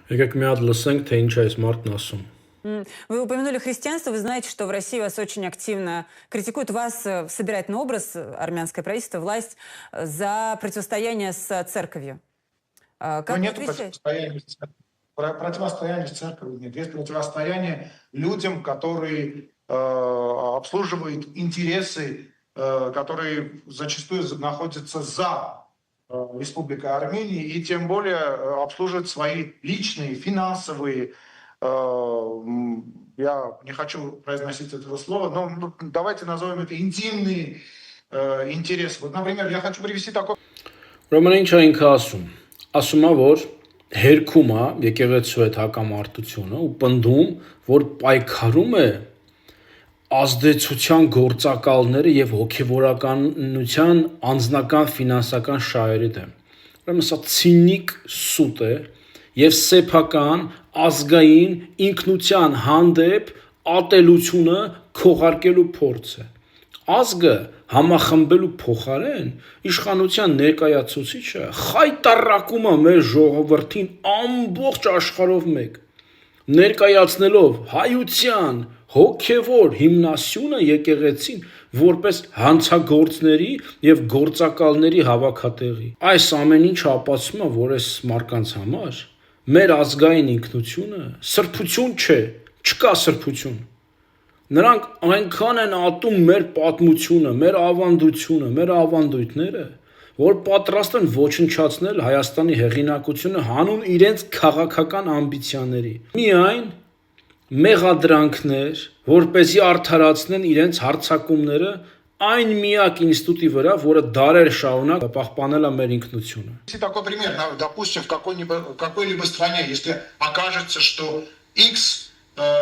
Եկեք մի հատ լսենք, թե ինչ է այս մարդն ասում։ Вы упомянули христианство, вы знаете, что в России вас очень активно критикуют, вас собирает на образ армянское правительство, власть за противостояние с церковью. Как вы нет отвечаете? противостояния с церковью нет. Есть противостояние людям, которые обслуживают интересы, которые зачастую находятся за Республикой Армения, и тем более обслуживают свои личные, финансовые, я не хочу произносить этого слова, но давайте назовем это интимные интересы. Вот, например, я хочу привести такой... Ուրեմն ինչ է ինքը ասում։ Ասում է, որ հերքում է եկեղեցու հետ հակամարտությունը ու պնդում, որ պայքարում է ազդեցության գործակալները եւ հոգեվորականության անձնական ֆինանսական շահերի դեմ։ Ուրեմն սա ցինիկ սուտ է եւ սեփական ազգային ինքնության հանդեպ ատելությունը քողարկելու փորձ է։ Ազգը համախմբելու փոխարեն իշխանության ներկայացուցիչը խայտարակում է մեր ժողովրդին ամբողջ աշխարհով մեկ, ներկայացնելով հայության հոգևոր հիմնասյունը եկեղեցին որպես հանցագործների եւ գործակալների հավաքատեղի։ Այս ամեն ինչը ապացուցում է, որ այս մարկանց համար մեր ազգային ինքնությունը սրբություն չէ, չկա սրբություն։ Նրանք այնքան են ատում մեր պատմությունը, մեր ավանդությունը, մեր ավանդույթները, որ պատրաստ են ոչնչացնել Հայաստանի հեղինակությունը հանուն իրենց քաղաքական ամբիցիաների։ Միայն մեղադրանքներ, որպեսզի արդարացնեն իրենց հարձակումները այն միակ ինստիտուտի վրա, որը դարեր շարունակ պահպանել է մեր ինքնությունը։ Такой пример, допустим, в какой-либо стране, если окажется, что X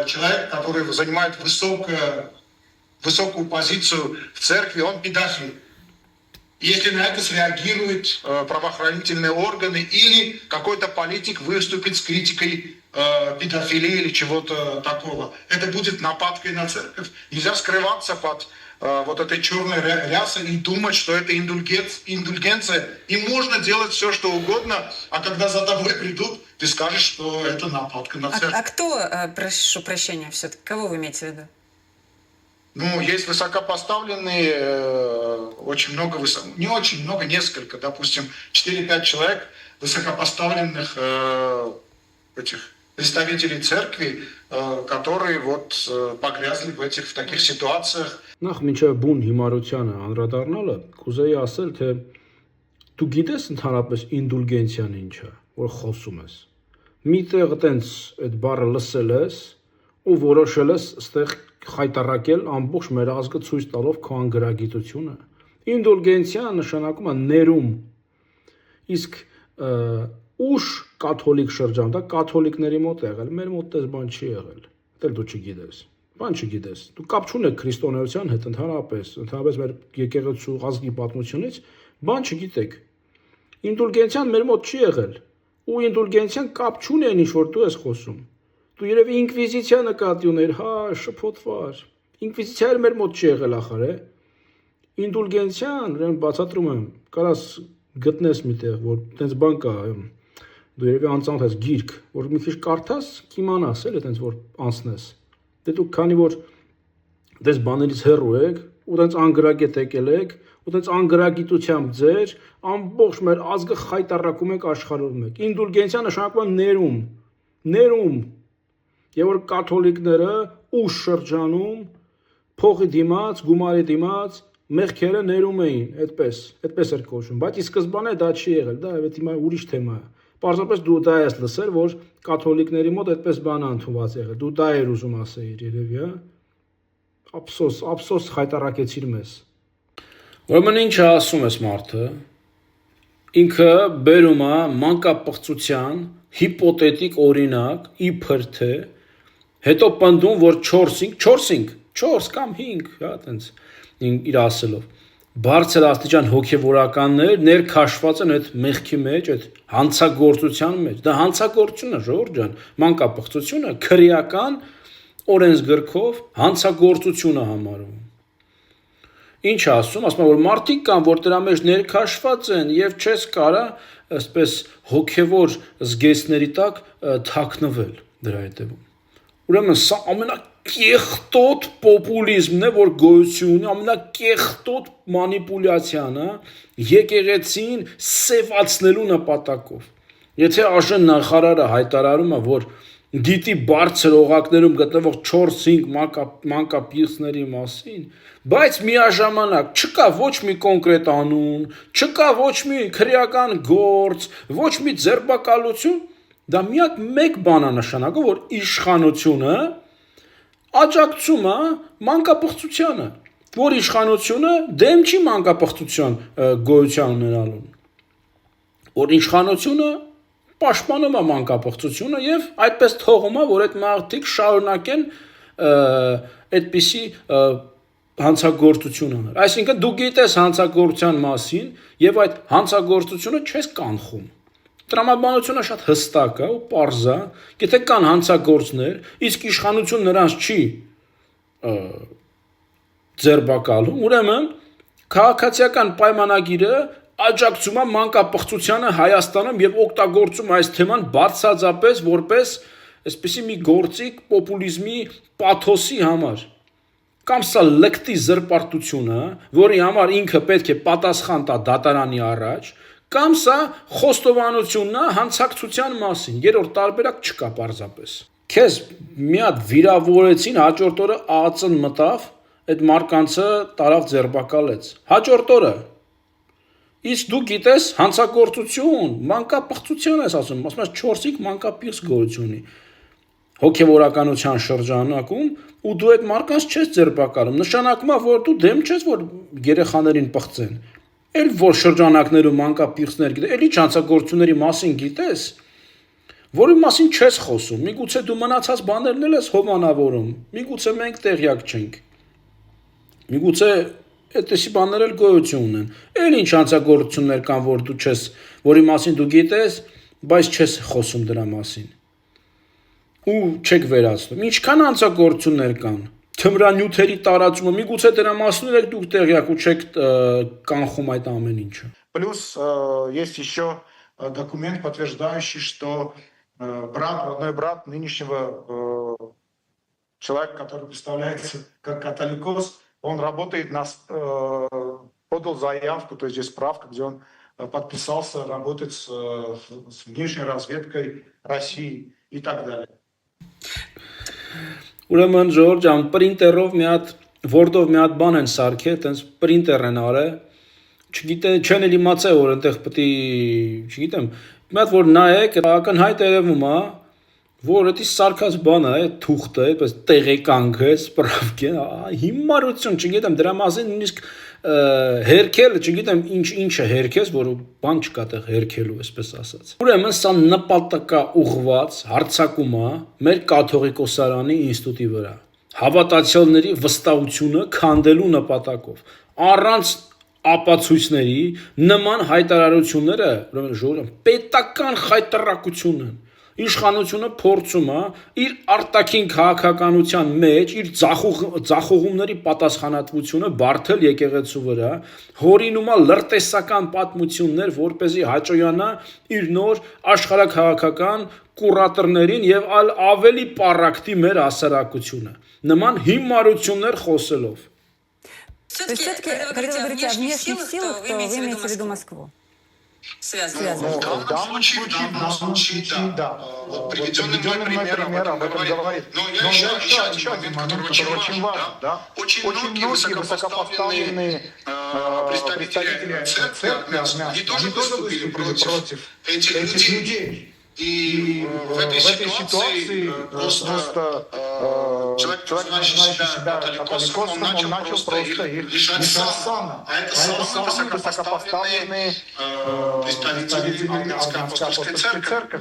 человек, который занимает высокую позицию в церкви, он педофил. Если на это среагируют правоохранительные органы или какой-то политик выступит с критикой педофилии или чего-то такого, это будет нападкой на церковь. Нельзя скрываться под вот этой черной рясой и думать, что это индульгенция. И можно делать все, что угодно, а когда за тобой придут, ты скажешь, что это нападка на церковь. А кто, прошу прощения, все-таки, кого вы имеете в виду? Ну, есть высокопоставленные, очень много, не очень много, несколько, допустим, 4-5 человек высокопоставленных этих представителей церкви, которые вот погрязли в таких ситуациях. Նախ մինչև բուն հիմարությանը անդրադառնալը, կուզեի ասել, թե դու գիտես ընդհանրապես ինդուլգենցիան ինչ է, որ խոսում ես։ Միտեղ այտենց այդ բառը լսել ես ու որոշել ես այստեղ խայտարակել ամբողջ մեր ազգը ցույց տալով քո անգրագիտությունը։ Ինդուլգենցիա նշանակում է ներում։ Իսկ ուշ կաթոլիկ շրջան, դա կաթոլիկների մոտ է եղել, մեր մոտ էս բան չի եղել։ Դա դու չգիտես։ Բան չգիտես։ Դու կապ չունես քրիստոնեության հետ ընդհանրապես մեր եկեղեցու ազգի պատմությունից բան չգիտեք։ Ինդուլգենցիան մեր մոտ չի եղել։ Ու ինդուլգենցիան կապ չունի այն ինչ որ դու ես խոսում։ Դու երևի ինկվիզիցիա նկատի ուներ, հա, շփոթվար։ Ինկվիզիցիան մեր մոտ չի եղել ախր, է։ Ինդուլգենցիան, ուրեմն բացատրում եմ, կարաս գտնես միտեղ, որ տենց բան կա, դու երևի անծանոթ ես գիրք, որ մի քիչ կարդաս, կիմանաս, էլ տենց որ անցնես։ Դե դու քանի որ դες բաներից հեռու եք, ու տենց անգրագետ եկել եք, ու տենց անգրագիտությամբ ձեր ամբողջ մեր ազգը խայտարակում եք աշխարհով մեկ։ Ինդուլգենցիա նշանակում է ներում։ Եվ որ կաթոլիկները ուշ շրջանում փողի դիմաց, գումարի դիմաց մեղքերը ներում էին, այդպես էր կոչվում, բայց ի սկզբանե դա չի եղել, դա այդ հիմա ուրիշ թեմա է։ Պարզապես դու դա ես լսել, որ կաթոլիկների մոտ այդպես բան ընդունված եղել, դու դա ես ուզում ասեիր երևի, հա։ Ափսոս խայտարակեցիր մեզ։ Ուրեմն ինչ է ասում ես մարդը։ Ինքը բերում է մանկապղծության հիպոթետիկ օրինակ իբր թե հետո պնդում, որ 4 կամ 5, հա, տենց իր ասելով բարձր աստիճան հոգևորականներ ներքաշված են այդ մեղքի մեջ, այդ հանցագործության մեջ։ Դա հանցագործություն է, ժողովուրդ ջան, մանկապղծությունը քրեական օրենսգրքով հանցագործություն է համարվում։ Ինչ ասում, ասում որ մարդիկ կան, որ դրա մեջ ներքաշված են եւ չես կարա այսպես հոգեվոր զգեստների տակ թաքնվել դրա հետևում։ Ուրեմն սա ամենակեղտոտ պոպուլիզմն է, որ գոյություն ունի, ամենակեղտոտ մանիպուլյացիան է եկեղեցին սևացնելու նպատակով։ Եթե ԱԺ նախարարը հայտարարում է, որ դիտի բարձր օղակներում գտնվող 4-5 մանկապիղծների մասին, բայց միաժամանակ չկա ոչ մի կոնկրետ անուն, չկա ոչ մի քրեական գործ, ոչ մի ձերբակալություն, դա միակ մեկ բան է նշանակում, որ իշխանությունը աջակցում է մանկապղծությանը, որ իշխանությունը դեմ չի մանկապղծության գոյության ունենալուն, որ իշխանությունը պաշտպանում է մանկապղծությունը եւ այդպես թողում է, որ այդ մարդիկ շարունակեն այդպիսի հանցագործություն անել։ Այսինքն դու գիտես հանցագործության մասին եւ այդ հանցագործությունը չես կանխում։ Տրամաբանությունը շատ հստակ է ու պարզ է, եթե կան հանցագործներ, իսկ իշխանություն նրանց չի ձերբակալում, ուրեմն քաղաքացիական պայմանագիրը աջակցում է մանկապղծությանը Հայաստանում եւ օգտագործում այս թեման բացարձապես որպես այսպեսի մի գործիք պոպուլիզմի պաթոսի համար։ Կամ սա լկտի զրպարտությունը, որի համար ինքը պետք է պատասխան տա դատարանի առաջ, կամ սա խոստովանությունն է հանցակցության մասին, երրորդ տարբերակ չկա պարզապես։ Քեզ մի հատ վիրավորեցին, հաջորդ օրը ԱԱՑ-ն մտավ, այդ մարկանցը տարավ ձերբակալեց։ Հաջորդ օրը իսկ դու գիտես հանցագործություն, մանկապղծություն ես ասում ես 4-5 մանկապիղծ գոյություն ունի հոգևորականության շրջանակում ու դու այդ մարկանց չես ձերբակալում, նշանակում է, որ դու դեմ չես, որ երեխաներին պղծեն, էլ որ շրջանակներում մանկապիղծներ գիտես, էլ ինչ հանցագործությունների մասին գիտես, որի մասին չես խոսում, միգուցե դու մնացած բաներն էլ ես հովանավորում, միգուցե մենք տեղյակ չենք, միգուցե այդպիսի բաներ էլ գոյություն ունեն։ Էլ ինչ հանցագործություններ կան, որ դու չես, որի մասին դու գիտես, բայց չես խոսում դրա մասին։ Ու չեք վերացնում։ Ինչքան հանցագործություններ կան։ Թմրանյութերի տարածումը, միգուցե դրա մասին եք դուք տեղյակ ու չեք կանխում այդ ամեն ինչը։ Плюс есть еще документ, подтверждающий, что родной брат нынешнего человека, который представляется как католикос, он работает, подал заявку, то есть здесь справка, где он подписался работать с внешней разведкой России и так далее. Ուրեմն Ժորժ ջան, պրինտերով մի հատ Word-ով մի հատ բան են սարքել, այտենց պրինտեր են արել։ Չգիտեմ, չեն էլ իմացել, որ այնտեղ պետք է, չգիտեմ, մի հատ որ նայեք, ակնհայտ երևում է, որ դա սարքած բան է, թուղթը, այդպես տեղեկանք է, սպրավկեն, հիմարություն, չգիտեմ, դրա մասին նույնիսկ հերքել, չգիտեմ, ինչը հերքես, որ բան չկա տեղ հերքելու, այսպես ասած։ Ուրեմն սա նպատակա ուղղված հարձակում է մեր կաթողիկոսարանի ինստիտուտի վրա։ Հավատացյալների վստահությունը քանդելու նպատակով։ Առանց ապացույցների նման հայտարարությունները, ուրեմն ժողովուրդ, պետական խայտարակություն են։ Իշխանությունը փորձում է իր արտաքին քաղաքականության մեջ իր ձախողումների պատասխանատվությունը բարթել եկեղեցու վրա, հորինում է լրտեսական պատմություններ, որպեսզի հաճոյանա իր նոր աշխարհաքաղաքական կուրատորներին եւ ավելի պարակտի մեր հասարակությունը։ Նման հիմարություններ խոսելով։ Все-таки, когда вы говорите о внешних силах, то вы имеете в виду Москву. В данном случае, да. Вот приведенный мной пример об этом говорит. Но еще один момент, который очень важен. Да? Очень многие высокопоставленные представители церкви армянской, они тоже выступили против этих людей. И в этой ситуации просто человек, называющий себя католикосом, он начал просто их лишать сана. А это самые высокопоставленные представители армянской апостольской церкви.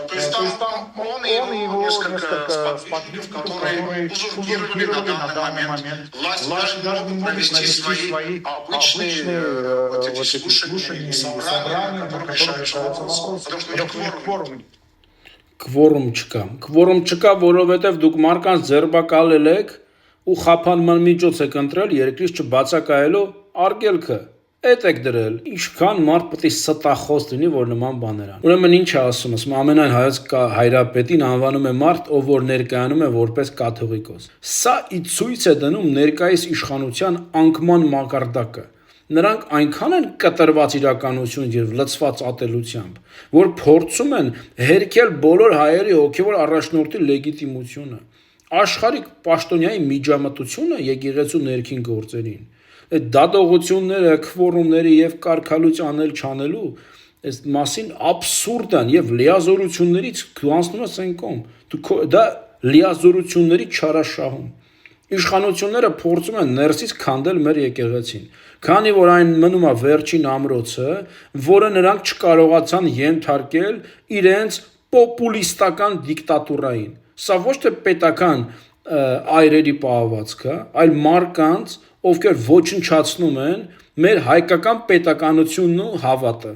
То есть там он и его несколько сподвижников, которые узурпировали на данный момент. Власть даже не могут провести свои обычные слушания, собрания, которые решаются вопрос, потому что нет кворума. Կվորում չկա, որովհետև դուք մարկանց ձերբակալել եք, ու խափանման միջոց եք ընտրել երկրից չբացակայելու արգելքը։ Էդ եք դրել, ինչքան մարդ պետք է ստախոս լինի, որ նման բաներ անի։ Ուրեմն ինչ է ասում, ամենայն հայոց հայրապետին անվանում է մարդ, ով որ ներկայանում է որպես կաթողիկոս։ Սա ի ցույց է դնում ներկայիս իշխանության անկման մակարդակը։ Նրանք այնքան են կտրված իրականություն եւ լցված ատելությամբ, որ փորձում են հերքել բոլոր հայերի հոգեվոր առաջնորդի լեգիտիմությունը, աշխարհիկ պաշտոնյայի միջամտությունը եկեղեցու ներքին գործերին։ Այդ դատողությունները, քվորումների եւ կարգալույց անել չանելու այս մասին абսուրդ են եւ լիազորություններից դու անցնում ես այն կողմ։ Դա լիազորությունների չարաշահում։ Իշխանությունները փորձում են ներսից քանդել մեր եկեղեցին, քանի որ այն մնում է վերջին ամրոցը, որը նրանք չկարողացան ենթարկել իրենց պոպուլիստական դիկտատուրային։ Սա ոչ թե պետական այրերի պահվածք է, այլ մարկանց, ովքեր ոչնչացնում են մեր հայկական պետականությունն ու հավատը։